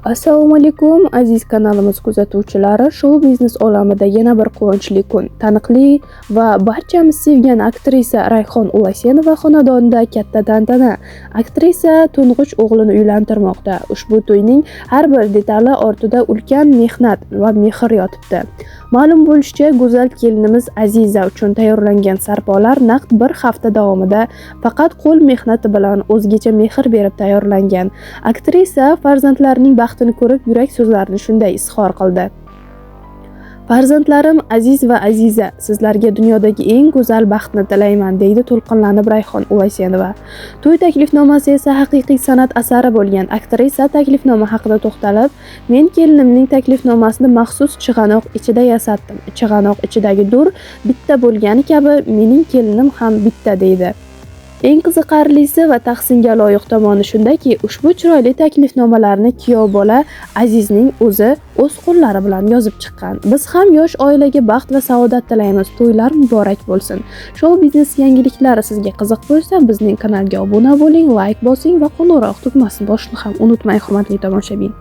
Assalomu alaykum aziz kanalimiz kuzatuvchilari. Show biznes olamida yana bir quvonchli kun. Taniqli va barchamiz sevgan aktrisa Rayhon Ulasenova xonadonida katta tantana. Aktrisa to'ng'ich o'g'lini uylantirmoqda. Ushbu to'yning har bir detali ortida ulkan mehnat va mehr yotibdi. Ma'lum bo'lishicha, go'zal kelinimiz Aziza uchun tayyorlangan sarpolar naqd bir hafta davomida faqat qo'l mehnati bilan o'zgacha mehr berib tayyorlangan. Aktrisa farzandlarining baxtini ko'rib yurak so'zlarini shunday izhor qildi. Farzandlarim Aziz va Aziza, sizlarga dunyodagi eng go'zal baxtni tilayman, deydi to'lqinlanib Rayhon Ulasenova. To'y taklifnomasi esa haqiqiy san'at asari bo'lgan. Aktrisa taklifnoma haqida to'xtalib, men kelinimning taklifnomasini maxsus chig'anoq ichida yasatdim. Chig'anoq ichidagi dur bitta bo'lgani kabi mening kelinim ham bitta, deydi. Eng qiziqarlisi va tahsinga loyiq tomoni shundaki, ushbu chiroyli taklifnomalarni kuyov bola Azizning o'zi o'z qo'llari bilan yozib chiqqan. Biz ham yosh oilaga baxt va saodat tilaymiz. To'ylar muborak bo'lsin. Show biznes yangiliklari sizga qiziq bo'lsa, bizning kanalga obuna bo'ling, like bosing va qo'ng'iroq tugmasini bosishni ham unutmang, hurmatli tomoshabin.